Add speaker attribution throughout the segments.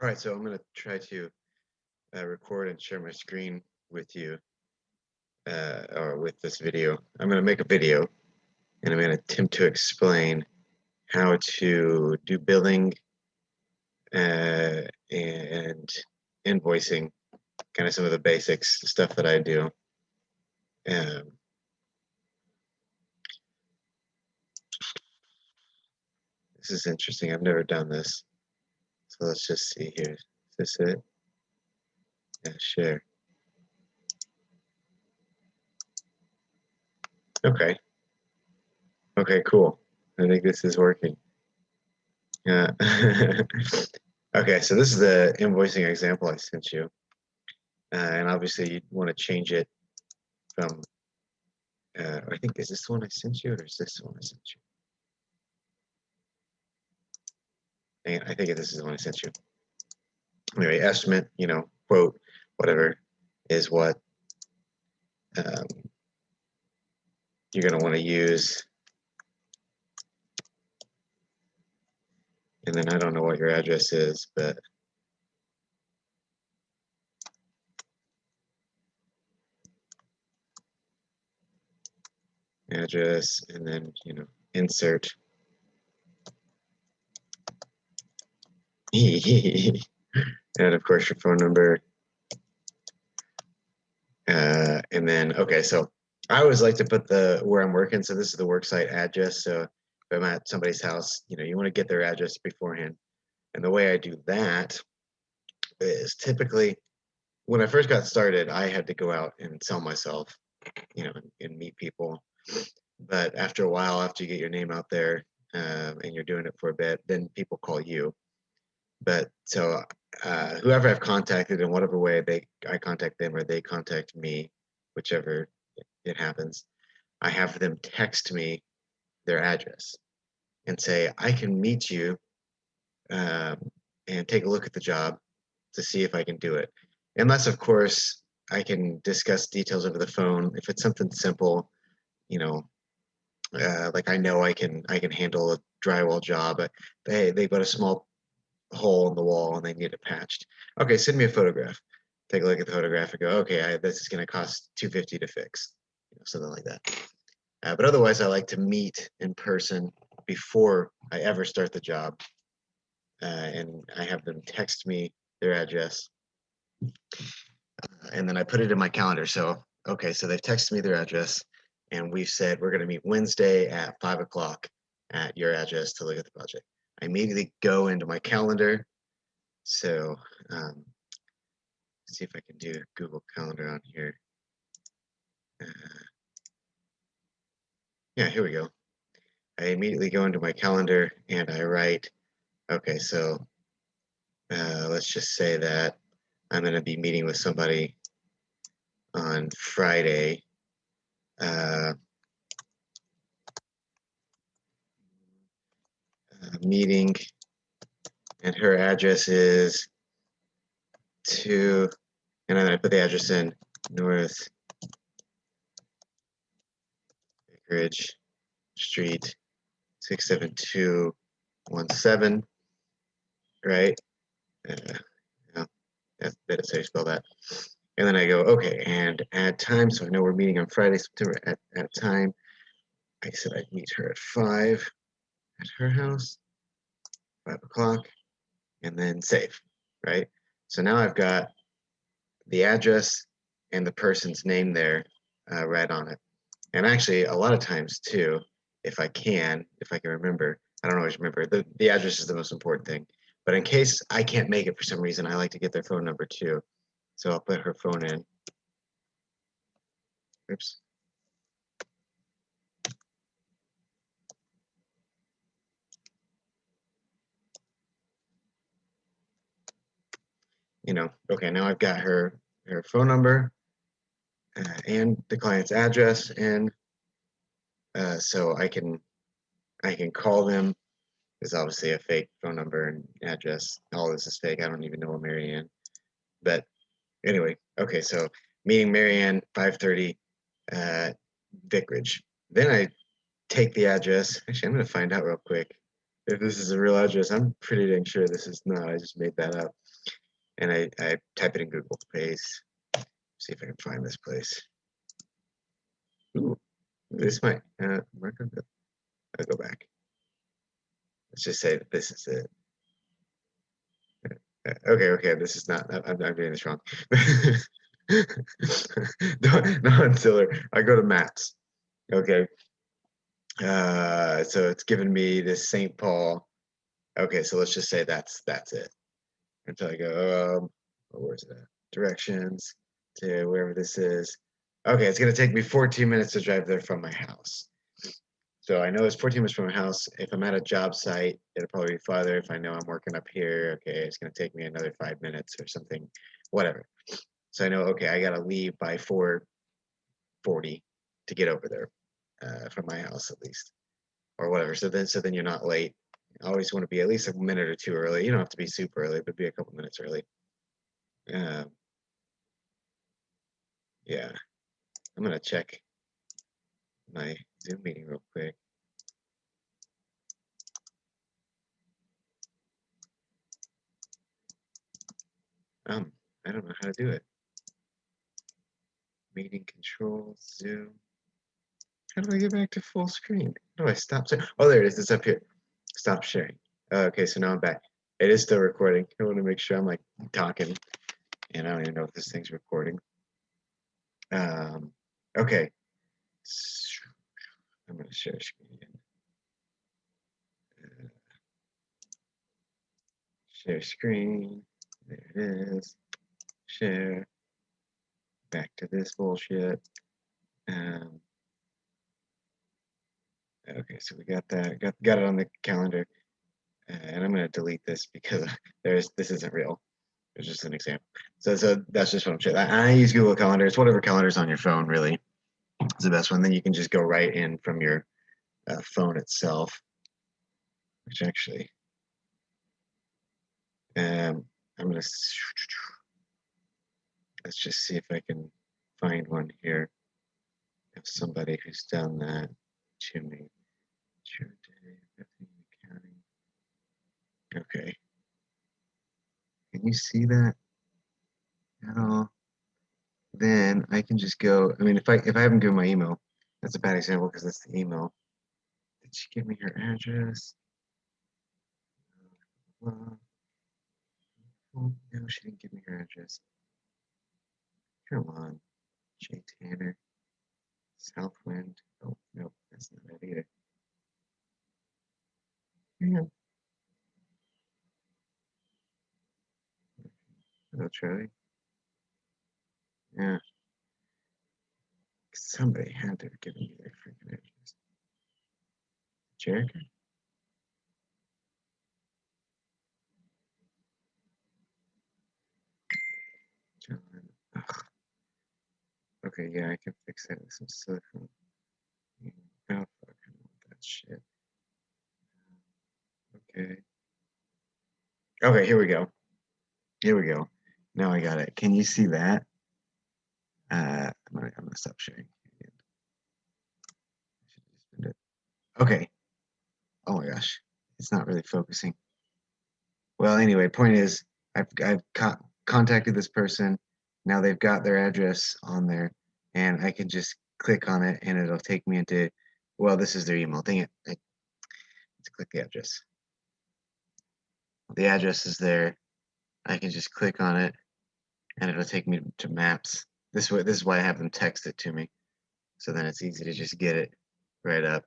Speaker 1: All right, so I'm going to try to record and share my screen with you, or with this video. I'm going to make a video, and I'm going to attempt to explain how to do billing and invoicing, kind of some of the basics, stuff that I do. This is interesting. I've never done this. So let's just see here. Is this it? Yeah, share. Okay. Okay, cool. I think this is working. Yeah. Okay, so this is the invoicing example I sent you. And obviously you want to change it from, I think, is this the one I sent you, or is this the one I sent you? And I think this is the one I sent you. Anyway, estimate, quote, whatever, is what you're going to want to use. And then I don't know what your address is, but address, and then, insert. And of course your phone number. And then, okay, so I always like to put where I'm working. So this is the worksite address. So if I'm at somebody's house, you want to get their address beforehand. And the way I do that is typically when I first got started, I had to go out and sell myself, and meet people. But after a while, after you get your name out there, and you're doing it for a bit, then people call you. But so whoever I've contacted in whatever way I contact them or they contact me, whichever it happens, I have them text me their address and say, I can meet you and take a look at the job to see if I can do it. Unless, of course, I can discuss details over the phone. If it's something simple, like I know I can handle a drywall job, but they've got a small hole in the wall and they need it patched. Okay, send me a photograph. Take a look at the photograph and go, okay, this is going to cost $250 to fix, something like that. But otherwise, I like to meet in person before I ever start the job, and I have them text me their address, and then I put it in my calendar. So, okay, so they've texted me their address, and we've said we're going to meet Wednesday at 5 o'clock at your address to look at the project. I immediately go into my calendar. So let's see if I can do Google Calendar on here. Yeah, here we go. I immediately go into my calendar and I write, okay, so let's just say that I'm going to be meeting with somebody on Friday. Meeting, and her address is and then I put the address in North Vicarage Street, 67217, right? Yeah, that's how you spell that. And then I go, okay, and add time. So I know we're meeting on Friday, September at time. I said I'd meet her at 5 at her house, 5 o'clock, and then save, right? So now I've got the address and the person's name there right on it. And actually, a lot of times too, if I can remember, I don't always remember, the address is the most important thing. But in case I can't make it for some reason, I like to get their phone number too. So I'll put her phone in. Oops. Okay, now I've got her phone number and the client's address, and so I can call them. It's obviously a fake phone number and address. All this is fake. I don't even know Marianne. But anyway, okay, so meeting Marianne, 5:30, Vicarage. Then I take the address. Actually, I'm going to find out real quick if this is a real address. I'm pretty dang sure this is not. I just made that up. and I type it in Google Place. See if I can find this place. Ooh, this might work. I'll go back. Let's just say that this is it. Okay, this is not, I'm doing this wrong. Not Ziller. I go to Matt's. Okay. So it's given me this St. Paul. Okay, so let's just say that's it. Until I go, where's that? Directions to wherever this is. Okay, it's gonna take me 14 minutes to drive there from my house. So I know it's 14 minutes from my house. If I'm at a job site, it'll probably be farther. If I know I'm working up here, okay, it's gonna take me another 5 minutes or something, whatever. So I know, okay, I gotta leave by 4:40 to get over there from my house at least, or whatever. So then you're not late. I always want to be at least a minute or two early. You don't have to be super early, but be a couple minutes early. Yeah, I'm gonna check my Zoom meeting real quick. I don't know how to do it. Meeting controls, Zoom. How do I get back to full screen? How do I stop sharing? Oh, there it is. It's up here. Stop sharing. Okay, so now I'm back. It is still recording. I want to make sure I'm like talking, and I don't even know if this thing's recording. Okay. I'm gonna share screen. Share screen. There it is. Share. Back to this bullshit. Okay, so we got that. Got it on the calendar. And I'm gonna delete this because this isn't real. It's just an example. So that's just what I'm saying. I use Google Calendar. It's whatever calendar's on your phone, really. It's the best one. Then you can just go right in from your phone itself. Which actually, I'm gonna let's just see if I can find one here of somebody who's done that to me. Okay. Can you see that at all? Then I can just go. I mean, if I haven't given my email, that's a bad example because that's the email. Did she give me her address? Oh, no, she didn't give me her address. Come on, Jay Tanner, Southwind. Oh, no, that's not it either. Yeah. Hello, Charlie. Yeah. Somebody had to have given me their freaking address. Jericho? John. Ugh. Okay, yeah, I can fix that with some silicone. Oh, fuck, I don't want that shit. Okay. Okay, here we go. Here we go. Now I got it. Can you see that? I'm gonna stop sharing. Okay. Oh my gosh, it's not really focusing. Well, anyway, point is, I've contacted this person. Now they've got their address on there, and I can just click on it, and it'll take me into. Well, this is their email. Dang it! Let's click the address. The address is there. I can just click on it, and it'll take me to Maps. This is why I have them text it to me, so then it's easy to just get it right up.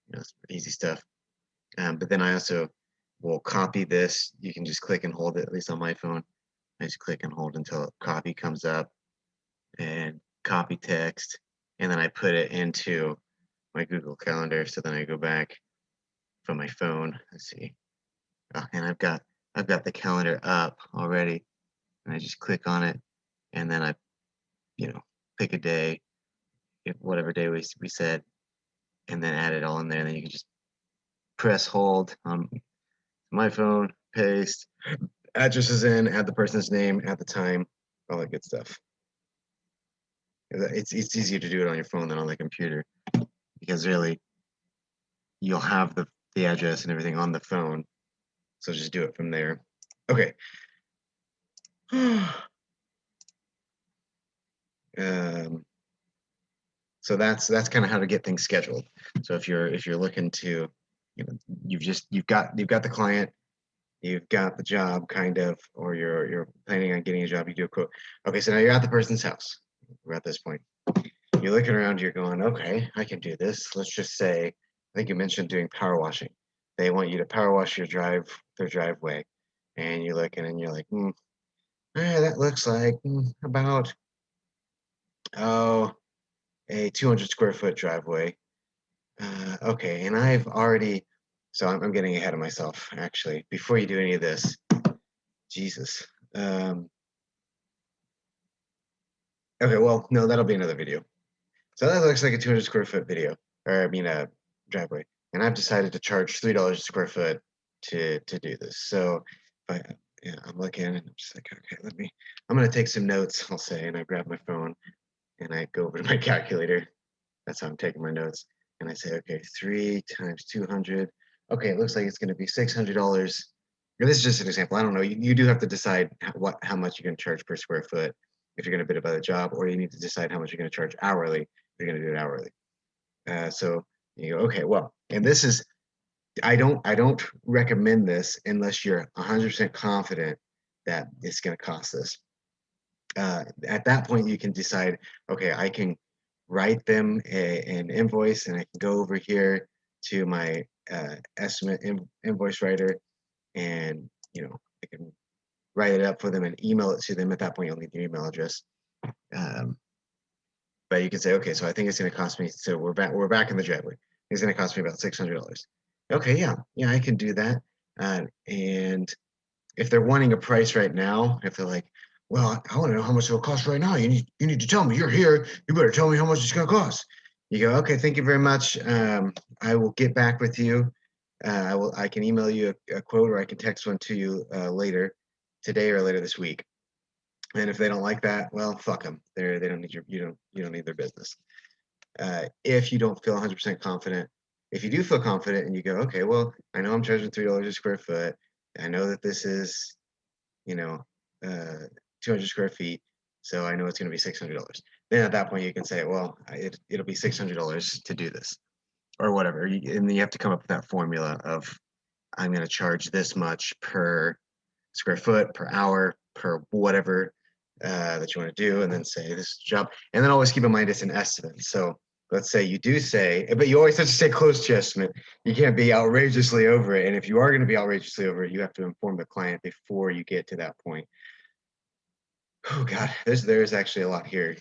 Speaker 1: You know, it's easy stuff. But then I also will copy this. You can just click and hold it, at least on my phone. I just click and hold until copy comes up and copy text. And then I put it into my Google Calendar. So then I go back from my phone. Let's see. And I've got the calendar up already. And I just click on it. And then I, pick a day, whatever day we said, and then add it all in there. And then you can just press hold on my phone, paste, addresses in, add the person's name, add the time, all that good stuff. It's easier to do it on your phone than on the computer because really you'll have the address and everything on the phone. So just do it from there. Okay. So that's kind of how to get things scheduled. So if you're looking to, you know, you've got the client, you've got the job kind of, or you're planning on getting a job, you do a quote. Okay, so now you're at the person's house. We're at this point. You're looking around, you're going, okay, I can do this. Let's just say, I think you mentioned doing power washing. They want you to power wash their driveway, and you're looking and you're like, that looks like about a 200 square foot driveway. Okay, and I've already, so I'm getting ahead of myself actually. Before you do any of this, Jesus. Okay, well, no, that'll be another video. So that looks like a 200 square foot video, or I mean a driveway. And I've decided to charge $3 a square foot to do this. So yeah, I'm looking and I'm just like, okay, I'm gonna take some notes, I'll say, and I grab my phone and I go over to my calculator. That's how I'm taking my notes. And I say, okay, 3 times 200. Okay, it looks like it's gonna be $600. This is just an example. I don't know. You do have to decide how much you're gonna charge per square foot if you're gonna bid it by the job, or you need to decide how much you're gonna charge hourly if you're gonna do it hourly. So you go, okay, well, and this is, I don't recommend this unless you're 100% confident that it's going to cost this. At that point, you can decide, okay, I can write them an invoice, and I can go over here to my estimate invoice writer, and I can write it up for them and email it to them. At that point, you'll need their email address. But you can say, okay, so I think it's going to cost me. So we're back in the driveway. It's going to cost me about $600. Okay, yeah, I can do that. And if they're wanting a price right now, if they're like, well, I want to know how much it'll cost right now. You need to tell me. You're here. You better tell me how much it's going to cost. You go, okay, thank you very much. I will get back with you. I can email you a quote, or I can text one to you later today or later this week. And if they don't like that, well, fuck them. They don't need you don't need their business. If you don't feel 100% confident, if you do feel confident and you go, okay, well, I know I'm charging $3 a square foot. I know that this is, uh, 200 square feet, so I know it's going to be $600. Then at that point, you can say, well, it'll be $600 to do this, or whatever. And then you have to come up with that formula of, I'm going to charge this much per square foot, per hour, per whatever that you want to do, and then say this job. And then always keep in mind it's an estimate. So let's say you do say, but you always have to stay close to estimate. You can't be outrageously over it. And if you are going to be outrageously over it, you have to inform the client before you get to that point. Oh God, there's actually a lot here.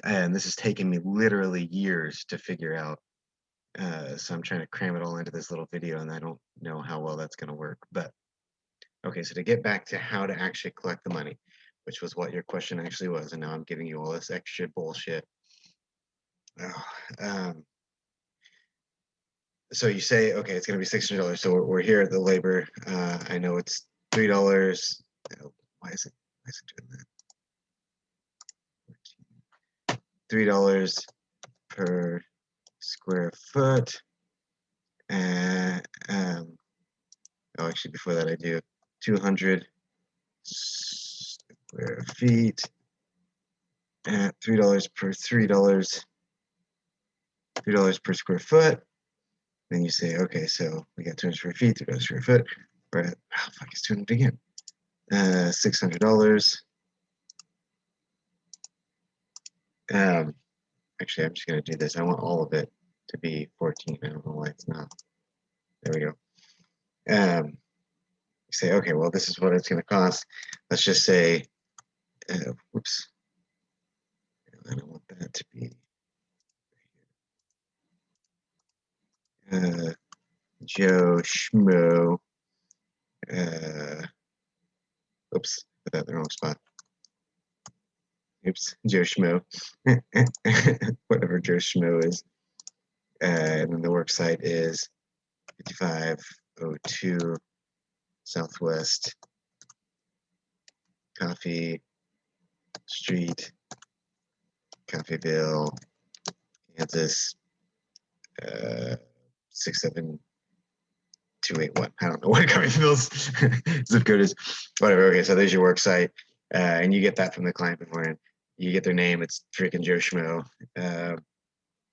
Speaker 1: And this has taken me literally years to figure out. So I'm trying to cram it all into this little video, and I don't know how well that's going to work. But okay, so to get back to how to actually collect the money, which was what your question actually was, and now I'm giving you all this extra bullshit. So you say, okay, it's going to be $600. So we're here at the labor. I know it's $3. Why is it doing that? $3 per square foot. And actually, before that, I do 200 square feet at $3 per $3 per square foot. Then you say, okay, so we got 200 square feet, $3 square foot. We're at, fuck, it's doing it again. $600. Actually, I'm just going to do this. I want all of it to be 14. I don't know why it's not. There we go. You say, okay, well, this is what it's going to cost. Let's just say, whoops. I don't want that to be. Joe Schmo. Oops, put that in the wrong spot. Oops, Joe Schmo. Whatever Joe Schmo is. And then the work site is 5502 Southwest Coffee Street, Coffeeville, Kansas, 672 actually, wait, what? I don't know what Garden Bill's zip code is. Whatever. Okay, so there's your work site, and you get that from the client beforehand. You get their name. It's freaking Joe Schmo.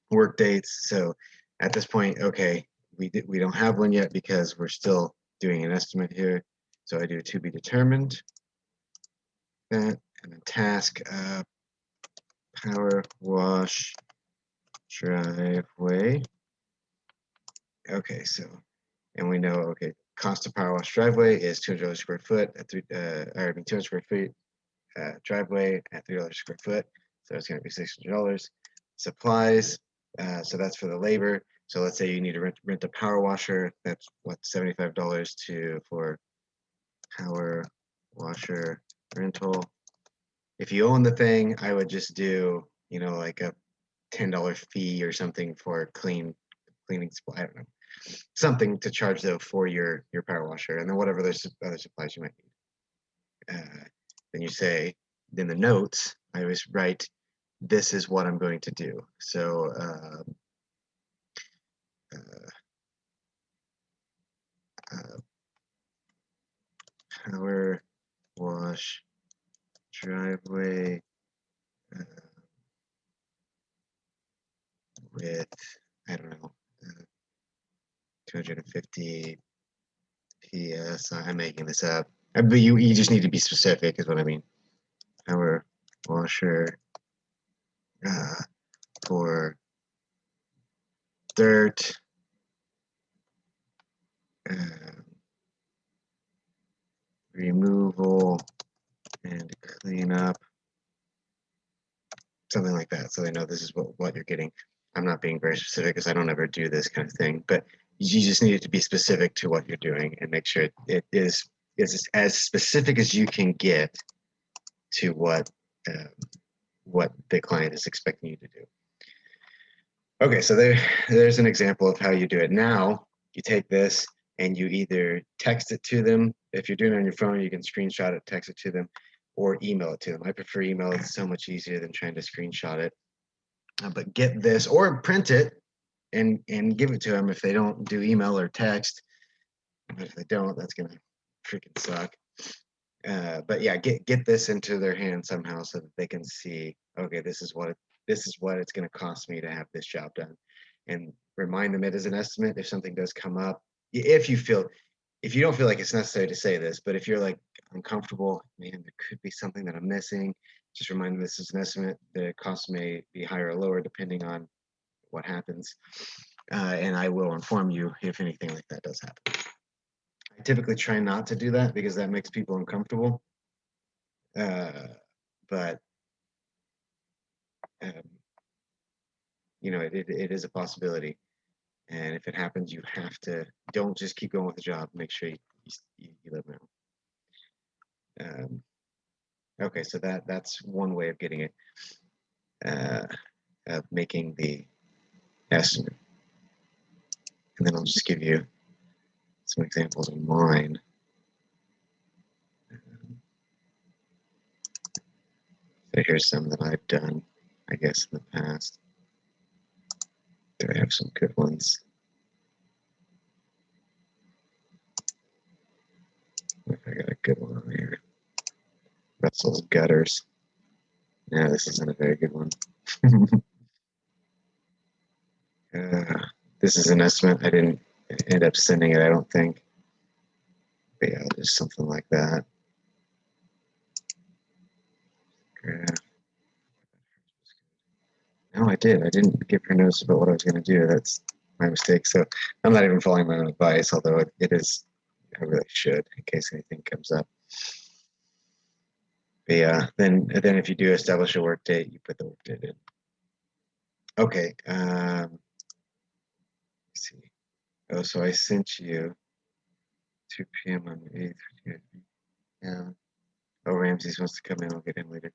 Speaker 1: Work dates. So at this point, okay, we don't have one yet because we're still doing an estimate here. So I do to be determined. That and then task power wash driveway. Okay, so and we know, okay, cost of power wash driveway is $200 square foot at 200 square feet driveway at $3 square foot. So it's going to be $600. Supplies, so that's for the labor. So let's say you need to rent a power washer. That's what, $75 for power washer rental. If you own the thing, I would just do, you know, like a $10 fee or something for cleaning supply. I don't know, something to charge though for your power washer, and then whatever other supplies you might need. Then you say, in the notes, I always write, this is what I'm going to do. So power wash driveway with, I don't know, 250 PS. I'm making this up. But you just need to be specific, is what I mean. Power washer for dirt, removal, and cleanup. Something like that, so they know this is what you're getting. I'm not being very specific because I don't ever do this kind of thing, but you just need it to be specific to what you're doing and make sure it is as specific as you can get to what the client is expecting you to do. Okay, so there's an example of how you do it. Now you take this and you either text it to them. If you're doing it on your phone, you can screenshot it, text it to them, or email it to them. I prefer email. It's so much easier than trying to screenshot it. But get this, or print it and give it to them if they don't do email or text. But if they don't, that's gonna freaking suck. But yeah, get this into their hands somehow so that they can see, okay, this is what it's going to cost me to have this job done, and remind them it is an estimate if something does come up. If you don't feel like it's necessary to say this, but if you're like uncomfortable, man, there could be something that I'm missing, just remind them this is an estimate. The cost may be higher or lower depending on what happens, and I will inform you if anything like that does happen. I typically try not to do that because that makes people uncomfortable. But you know, it is a possibility, and if it happens, you have to, don't just keep going with the job. Make sure you let them know. Okay, so that's one way of getting it, of making the estimate, and then I'll just give you some examples of mine. So here's some that I've done, I guess, in the past. Do I have some good ones? If I got a good one on here. Russell's gutters. Yeah, this isn't a very good one. This is an estimate. I didn't end up sending it, I don't think. But yeah, just something like that. No, I did. I didn't give her notice about what I was going to do. That's my mistake. So I'm not even following my own advice, although it is, I really should in case anything comes up. But yeah, then if you do establish a work date, you put the work date in. Okay. Let's see. Oh, so I sent you 2 p.m. on the 8th. Yeah. Oh, Ramses wants to come in. I'll get him later.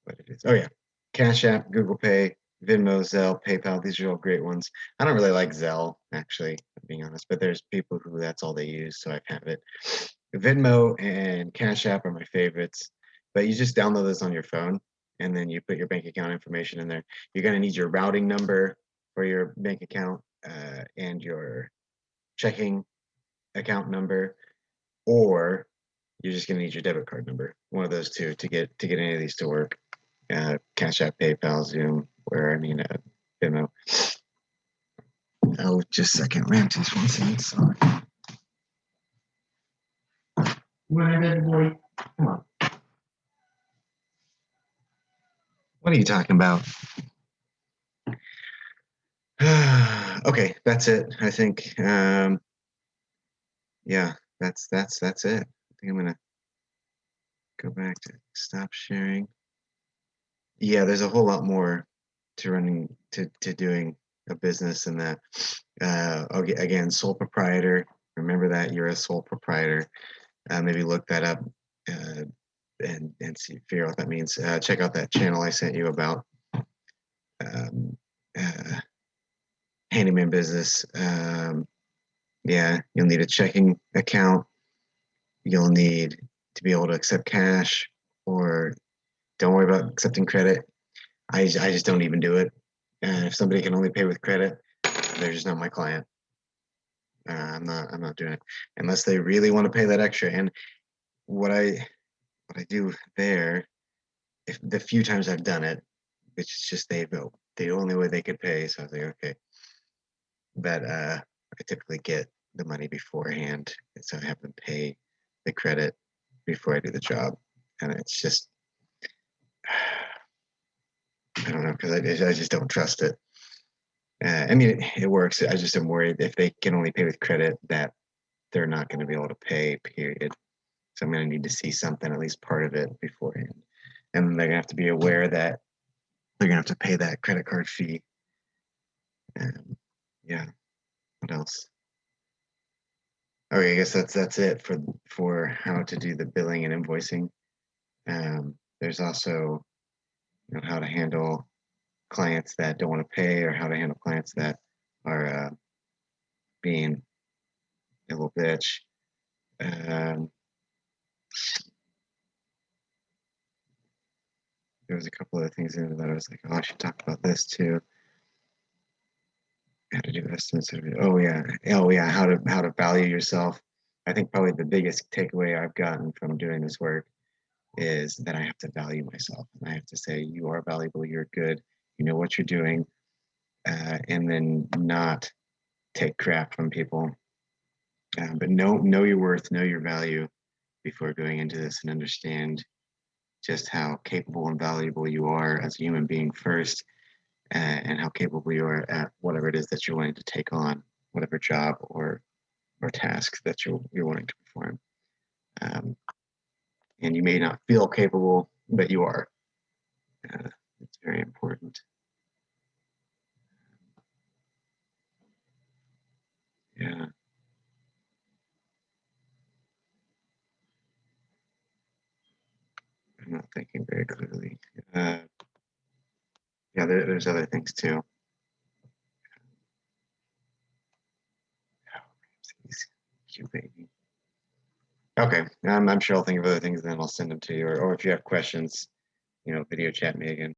Speaker 1: What it is. Oh yeah. Cash App, Google Pay, Venmo, Zelle, PayPal. These are all great ones. I don't really like Zelle, actually, being honest, but there's people who that's all they use, so I have it. Venmo and Cash App are my favorites, but you just download this on your phone and then you put your bank account information in there. You're going to need your routing number for your bank account and your checking account number, or you're just going to need your debit card number. One of those two to get any of these to work. Cash App, PayPal, Zoom, Venmo. Oh, just a second. Just 1 second. Sorry. What is it, boy? Come on. What are you talking about? Okay, that's it. I think. Yeah, that's it. I think I'm gonna go back to stop sharing. Yeah, there's a whole lot more to running to doing a business than that. Okay, again, sole proprietor. Remember that you're a sole proprietor. Maybe look that up and see, figure out what that means. Check out that channel I sent you about handyman business. Yeah, you'll need a checking account. You'll need to be able to accept cash, or don't worry about accepting credit. I just don't even do it. And if somebody can only pay with credit, they're just not my client. I'm not doing it unless they really want to pay that extra. And what I do there, if the few times I've done it, it's just the only way they could pay. So I was like, okay, but I typically get the money beforehand, and so I have them pay the credit before I do the job, and it's just I don't know, because I just don't trust it. I mean, it works. I just am worried if they can only pay with credit that they're not going to be able to pay, period. So I'm going to need to see something, at least part of it, beforehand. And they're going to have to be aware that they're going to have to pay that credit card fee. And yeah, what else? Okay, I guess that's it for how to do the billing and invoicing. There's also how to handle clients that don't want to pay, or how to handle clients that are being a little bitch. There was a couple other things in there that I was like, oh, I should talk about this too. How to do estimates. Oh yeah, how to value yourself. I think probably the biggest takeaway I've gotten from doing this work is that I have to value myself. And I have to say, you are valuable, you're good, you know what you're doing, and then not take crap from people. But know your worth, know your value before going into this, and understand just how capable and valuable you are as a human being first, and how capable you are at whatever it is that you're wanting to take on, whatever job or task that you're wanting to perform. And you may not feel capable, but you are. It's very important. Yeah. I'm not thinking very clearly. Yeah, there's other things too. Cute baby. Okay, I'm sure I'll think of other things, and then I'll send them to you. Or if you have questions, video chat me again.